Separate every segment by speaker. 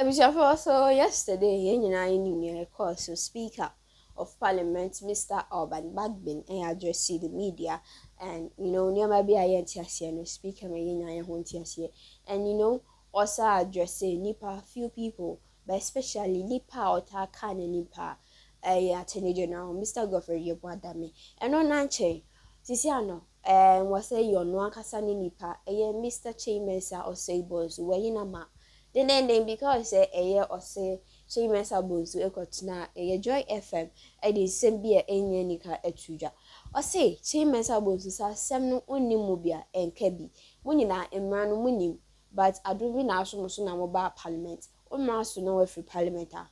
Speaker 1: Also yesterday, in course, so Speaker of Parliament, Mr. Alban Bagbin, and addressed the media, and near my be a no speaker, my and also addressing nipa few people, but especially nipa or can nipa, Attorney General, Mr. Godfrey Yeboadame, and on Nanche, Tisiano, and was say your no kasani nipa, Mr. Kyei Mensah or say boys, where you the name because a year or say Kyei Mensah bones to ekotna a Joy FM same be a nika etuja or say Kyei Mensah bones sa semno uni mobia and kebi munina emrano munim but I do win our summa mobile parliament or master no free parliamentar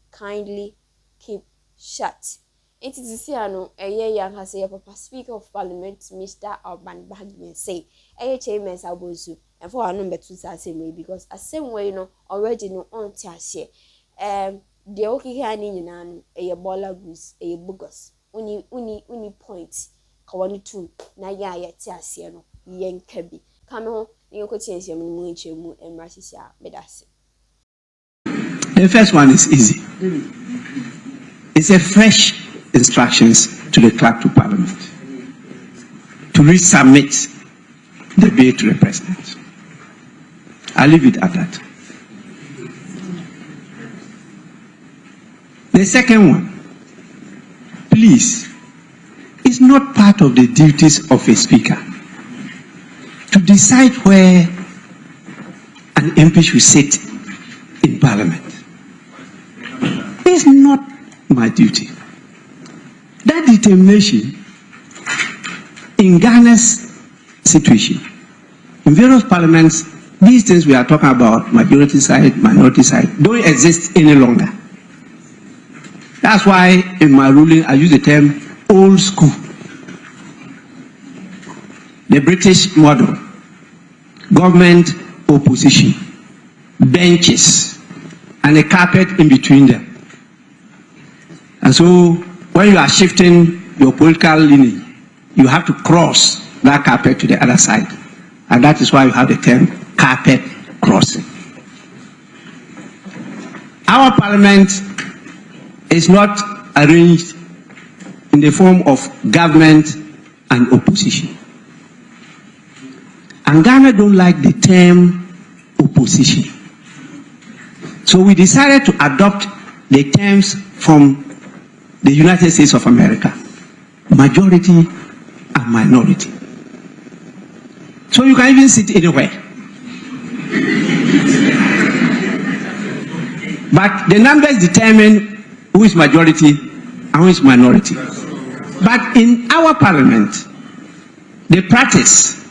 Speaker 1: kindly keep shut. It is Siano, a year young has a papa speaker of parliament, Mr. Alban Bagbin say, a Kyei Mensah bozu, and for our number 2 same way because a same way already no on tiasie. The okay hand a bola goose, a bugos, uni point, Kawani 2, na ya tiasie no, yen kebi. Come on, you could change your moon and Marcia, Medasi.
Speaker 2: The first one is easy. It's a fresh instructions to the clerk to Parliament to resubmit the bill to the President. I'll leave it at that. The second one, please, it's not part of the duties of a speaker to decide where an MP should sit in Parliament. It's not my duty. That determination in Ghana's situation, in various parliaments, these things we are talking about, majority side, minority side, don't exist any longer. That's why in my ruling I use the term old school. The British model, government, opposition, benches, and a carpet in between them. And so when you are shifting your political lineage, you have to cross that carpet to the other side. And that is why you have the term carpet crossing. Our parliament is not arranged in the form of government and opposition. And Ghana don't like the term opposition. So we decided to adopt the terms from the United States of America, majority and minority. So you can even sit anywhere. But the numbers determine who is majority and who is minority. But in our parliament, the practice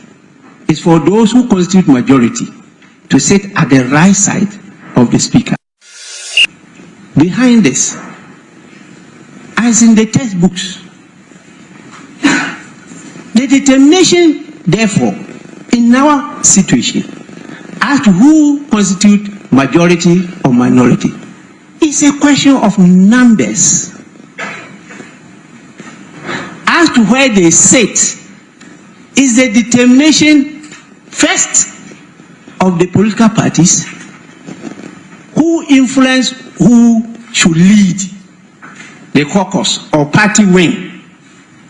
Speaker 2: is for those who constitute majority to sit at the right side of the speaker. Behind this, as in the textbooks, the determination, therefore, in our situation, as to who constitute majority or minority, is a question of numbers. As to where they sit, is the determination first of the political parties who influence who should lead the caucus or party wing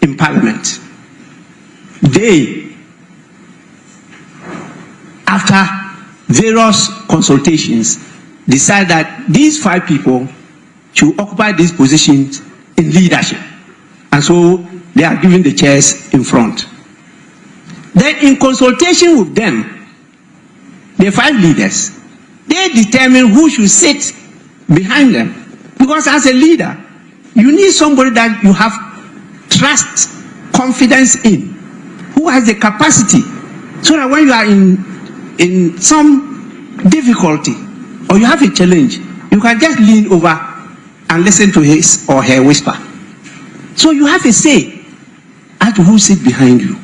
Speaker 2: in Parliament. They, after various consultations, decide that these 5 people should occupy these positions in leadership. And so they are given the chairs in front. Then in consultation with them, the 5 leaders, they determine who should sit behind them. Because as a leader, you need somebody that you have trust, confidence in, who has the capacity, so that when you are in some difficulty or you have a challenge, you can just lean over and listen to his or her whisper. So you have a say as to who sits behind you.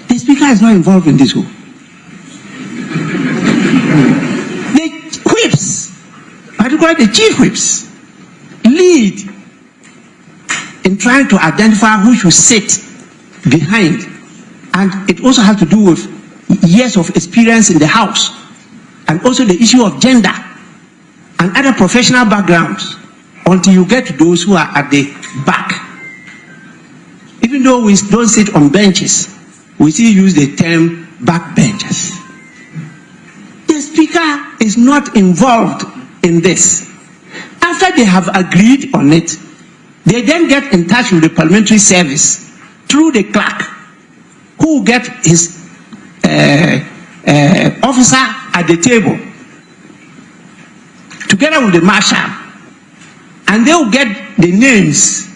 Speaker 2: The speaker is not involved in this. The whips, particularly the chief whips, lead in trying to identify who should sit behind. And it also has to do with years of experience in the house, and also the issue of gender and other professional backgrounds until you get to those who are at the back. Even though we don't sit on benches, we still use the term backbenchers. The speaker is not involved in this. After they have agreed on it, they then get in touch with the parliamentary service through the clerk, who will get his officer at the table, together with the marshal, and they will get the names,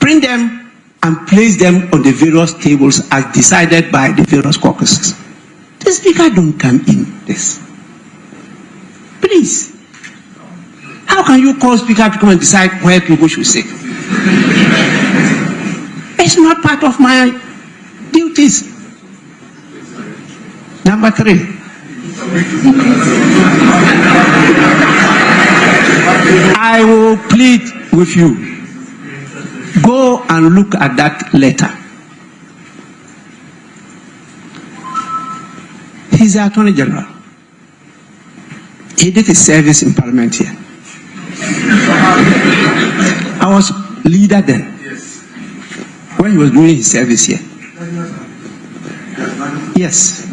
Speaker 2: print them, and place them on the various tables as decided by the various caucuses. The speaker don't come in this. Please. How can you call speaker to come and decide where people should sit? It's not part of my duties. Number 3. I will plead with you. Go and look at that letter. He's the Attorney General. He did his service in Parliament here. I was leader then, when he was doing his service here. Yes.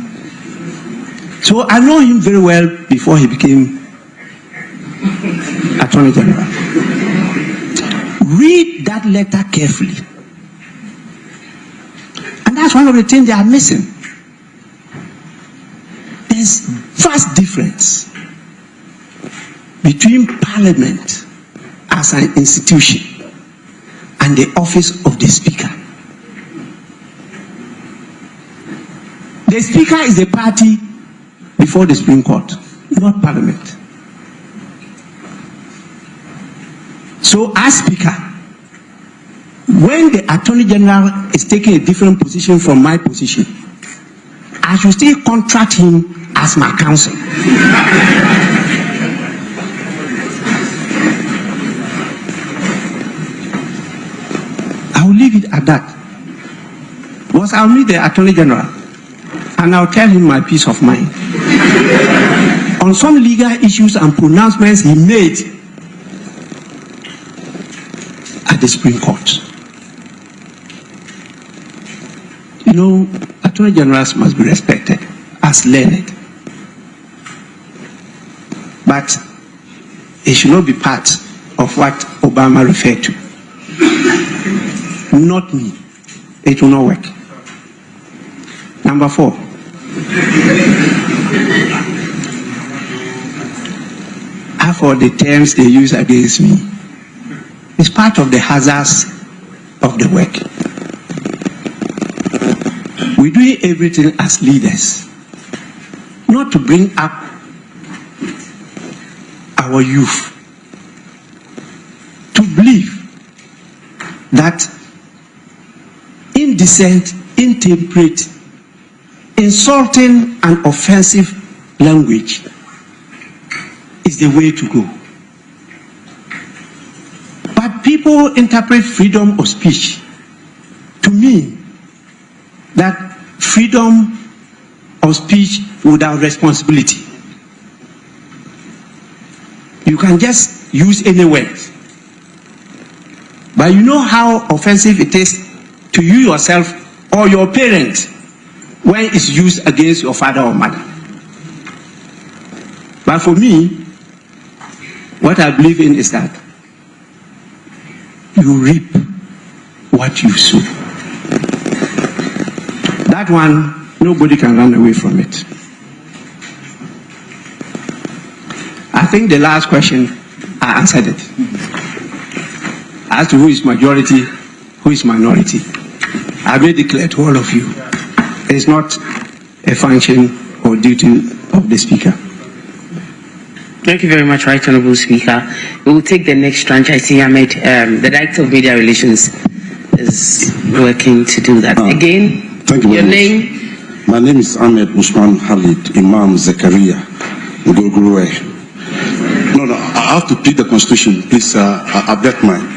Speaker 2: So I know him very well before he became Attorney General. Read that letter carefully. And that's one of the things they are missing. There's vast difference between Parliament as an institution and the office of the Speaker. The Speaker is the party before the Supreme Court, not Parliament. So as Speaker, when the Attorney General is taking a different position from my position, I should still contract him as my counsel. I will leave it at that. Because I'll meet the Attorney General and I'll tell him my peace of mind on some legal issues and pronouncements he made at the Supreme Court. You know, Attorney Generals must be respected as learned, but it should not be part of what Obama referred to. Not me. It will not work. Number 4. Half of the terms they use against me is part of the hazards of the work. We do everything as leaders, not to bring up our youth to believe that indecent, intemperate, insulting and offensive language is the way to go. But people interpret freedom of speech to mean that freedom of speech without responsibility. You can just use any word. But you know how offensive it is to you yourself or your parents when it's used against your father or mother. But for me, what I believe in is that you reap what you sow. That one, nobody can run away from it. I think the last question, I answered it. As to who is majority, who is minority, I made it clear to all of you. It's not a function or duty of the Speaker.
Speaker 3: Thank you very much, Right Honourable Speaker. We will take the next tranche. I see Ahmed, the Director of Media Relations, is working to do that. Again,
Speaker 4: thank you.
Speaker 3: Your name?
Speaker 4: My name is Ahmed Usman Khalid, Imam Zakaria, Ngurguruwe. No, I have to plead the Constitution. Please, abet mine.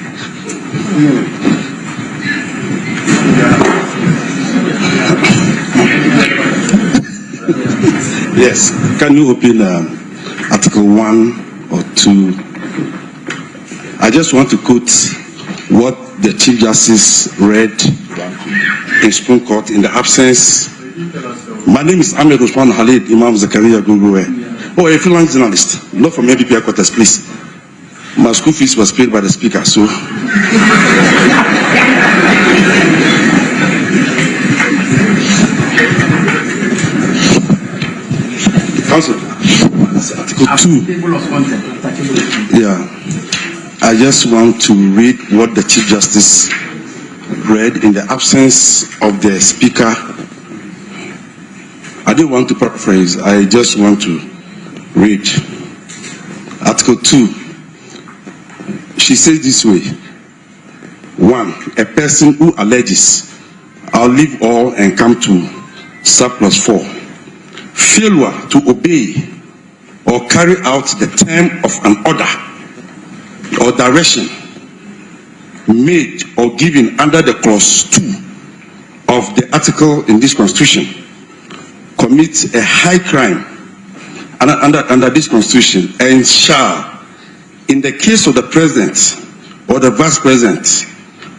Speaker 4: Yes, can you open Article 1 or two. I just want to quote what the Chief Justice read in Supreme Court in the absence. My name is Ahmed Usman Khalid Imam Zakaria Gugwe. Oh, a freelance journalist, not from ABP headquarters, please. My school fees was paid by the speaker, so. Council, Article 2. Yeah, I just want to read what the Chief Justice read in the absence of the speaker. I don't want to paraphrase, I just want to read. Article 2. She says this way: 1. A person who alleges, I'll leave all and come to surplus 4. Failure to obey or carry out the term of an order or direction made or given under the clause 2 of the article in this constitution commits a high crime under this constitution, and shall, in the case of the president or the vice president,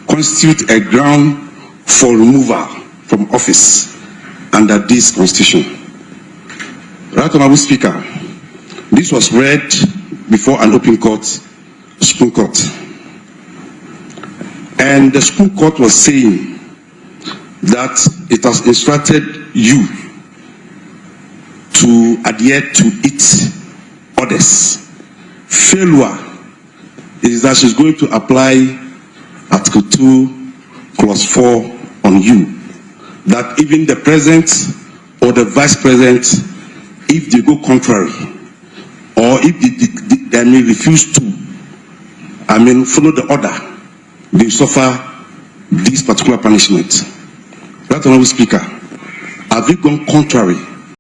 Speaker 4: constitute a ground for removal from office under this constitution. Right Honorable Speaker, this was read before an open court, Supreme Court. And the Supreme Court was saying that it has instructed you to adhere to its orders. Failure is that she's going to apply Article 2, Clause 4 on you. That even the President or the Vice President, if they go contrary, or if they may refuse to, follow the order, they suffer this particular punishment. Right Honorable Speaker, have you gone contrary